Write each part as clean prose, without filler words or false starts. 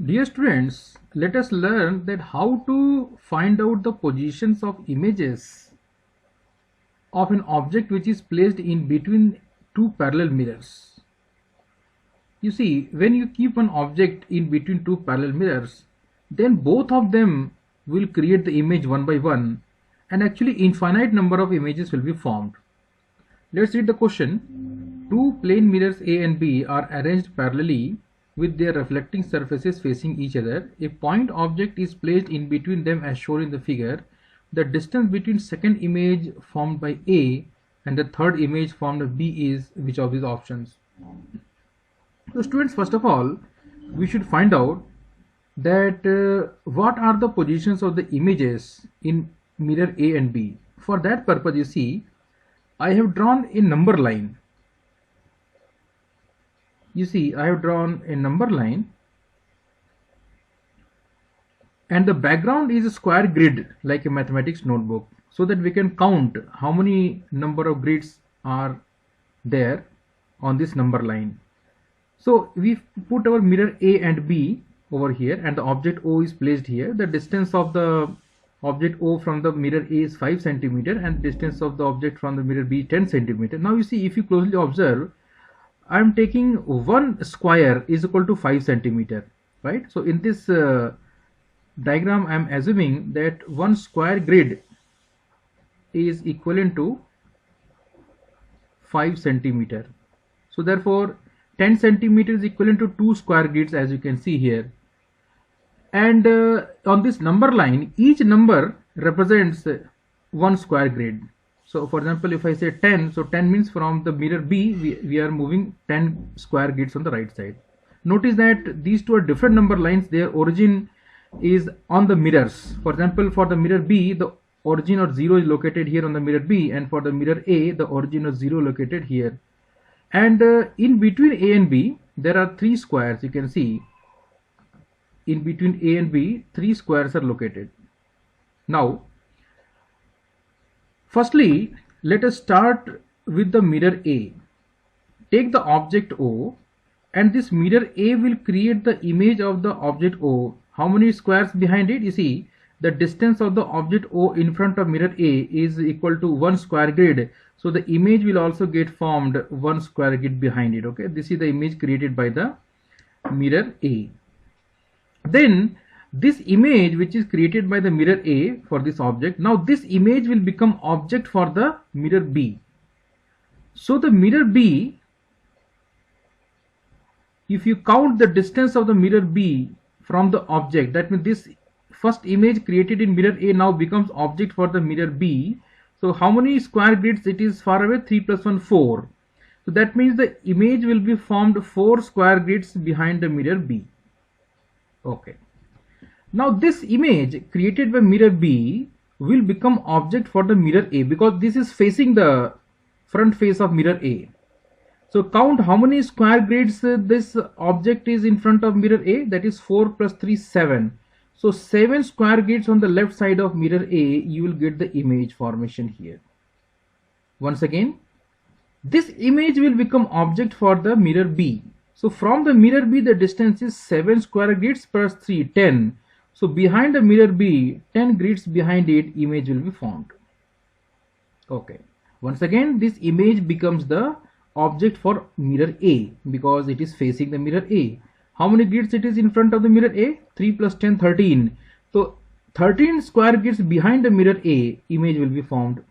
Dear students, let us learn that how to find out the positions of images of an object which is placed in between two parallel mirrors. You see, when you keep an object in between two parallel mirrors, then both of them will create the image one by one, and actually infinite number of images will be formed. Let's read the question. Two plane mirrors A and B are arranged parallelly with their reflecting surfaces facing each other. A point object is placed in between them as shown in the figure. The distance between second image formed by A and the third image formed by B is which of these options? So students, first of all, we should find out that what are the positions of the images in mirror A and B. For that purpose, you see, I have drawn a number line. You see, I have drawn a number line, and the background is a square grid like a mathematics notebook, so that we can count how many number of grids are there on this number line. So we put our mirror A and B over here, and the object O is placed here. The distance of the object O from the mirror A is 5 centimeter, and distance of the object from the mirror B 10 centimeter. Now you see, if you closely observe, I am taking one square is equal to 5 centimeter, right? So in this diagram, I am assuming that one square grid is equivalent to 5 centimeter. So therefore 10 centimeter is equivalent to 2 square grids, as you can see here. And on this number line, each number represents one square grid. So for example, if I say 10, so 10 means from the mirror B, we are moving 10 square grids on the right side. Notice that these two are different number lines. Their origin is on the mirrors. For example, for the mirror B, the origin of 0 is located here on the mirror B, and for the mirror A, the origin of 0 located here. And in between A and B, there are 3 squares. You can see in between A and B, 3 squares are located. Now, firstly, let us start with the mirror A. Take the object O, and this mirror A will create the image of the object O. How many squares behind it? You see, the distance of the object O in front of mirror A is equal to 1 square grid. So the image will also get formed 1 square grid behind it. Okay, this is the image created by the mirror A. Then this image which is created by the mirror A for this object, now this image will become object for the mirror B. So the mirror B, if you count the distance of the mirror B from the object, that means this first image created in mirror A now becomes object for the mirror B. So how many square grids it is far away? 3 plus 1, 4. So that means the image will be formed 4 square grids behind the mirror B. Okay. Now this image created by mirror B will become object for the mirror A, because this is facing the front face of mirror A. So count how many square grids this object is in front of mirror A. That is 4 plus 3, 7. So 7 square grids on the left side of mirror A, you will get the image formation here. Once again, this image will become object for the mirror B. So from the mirror B, the distance is 7 square grids plus 3, 10. So behind the mirror B, 10 grids behind it, image will be formed. Okay. Once again, this image becomes the object for mirror A because it is facing the mirror A. How many grids it is in front of the mirror A? 3 plus 10, 13. So 13 square grids behind the mirror A, image will be formed.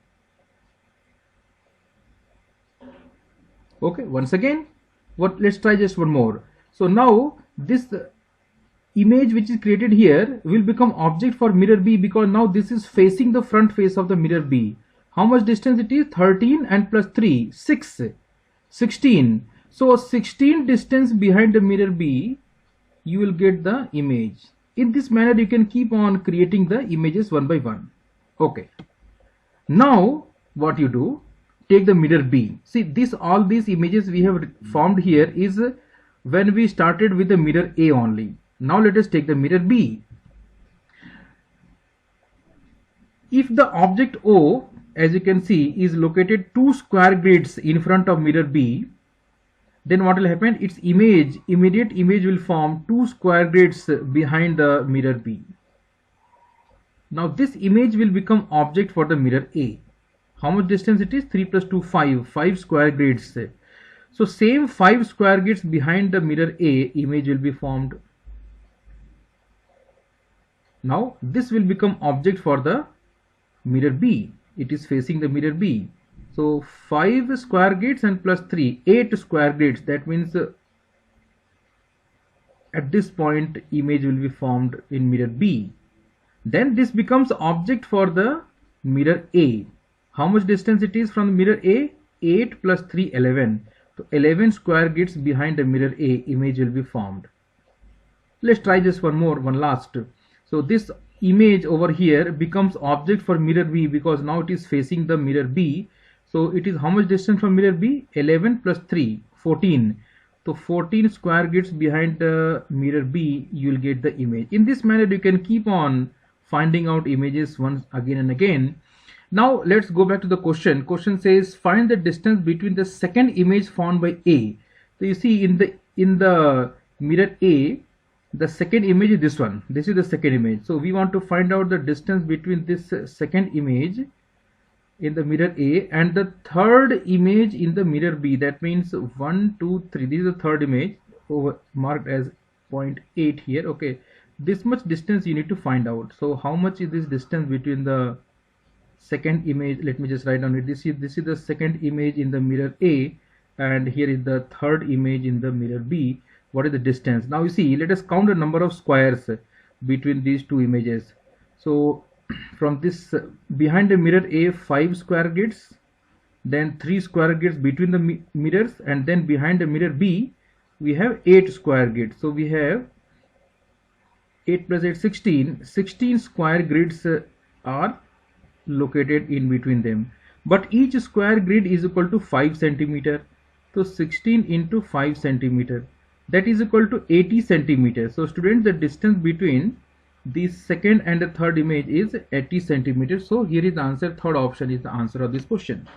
Okay, once again, let's try just one more. So now this image which is created here will become object for mirror B, because now this is facing the front face of the mirror B. How much distance it is? 13 and plus 3, 6, 16. So 16 distance behind the mirror B, you will get the image. In this manner, you can keep on creating the images one by one. Okay. Now what you do? Take the mirror B. See, all these images we have formed here is when we started with the mirror A only. Now let us take the mirror B. If the object O, as you can see, is located 2 square grids in front of mirror B, then what will happen? Its immediate image will form 2 square grids behind the mirror B. Now this image will become object for the mirror A. How much distance it is? 3 plus 2, 5 square grids. So same 5 square grids behind the mirror A, image will be formed. Now this will become object for the mirror B. It is facing the mirror B. So 5 square grids and plus 3, 8 square grids. That means at this point image will be formed in mirror B. Then this becomes object for the mirror A. How much distance it is from the mirror A? 8 plus 3, 11. So 11 square grids behind the mirror A, image will be formed. Let's try just one last. So this image over here becomes object for mirror B because now it is facing the mirror B. So it is how much distance from mirror B? 11 plus 3, 14. So 14 square grids behind the mirror B, you will get the image. In this manner you can keep on finding out images once again and again. Now let's go back to the question. Question says find the distance between the second image found by A. So you see in the mirror A, the second image is this one. This is the second image. So we want to find out the distance between this second image in the mirror A and the third image in the mirror B. That means 1, 2, 3. This is the third image over marked as 0.8 here. Okay, this much distance you need to find out. So how much is this distance between the second image? Let me just write down it. This is the second image in the mirror A, and here is the third image in the mirror B. What is the distance? Now you see, let us count the number of squares between these two images. So from this behind the mirror A, 5 square grids, then 3 square grids between the mirrors, and then behind the mirror B we have 8 square grids. So we have 8 plus 8, 16 square grids are located in between them, but each square grid is equal to 5 centimeter. So 16 into 5 centimeter, that is equal to 80 centimeters. So students, the distance between the second and the third image is 80 centimeters. So here is the answer. Third option is the answer of this question.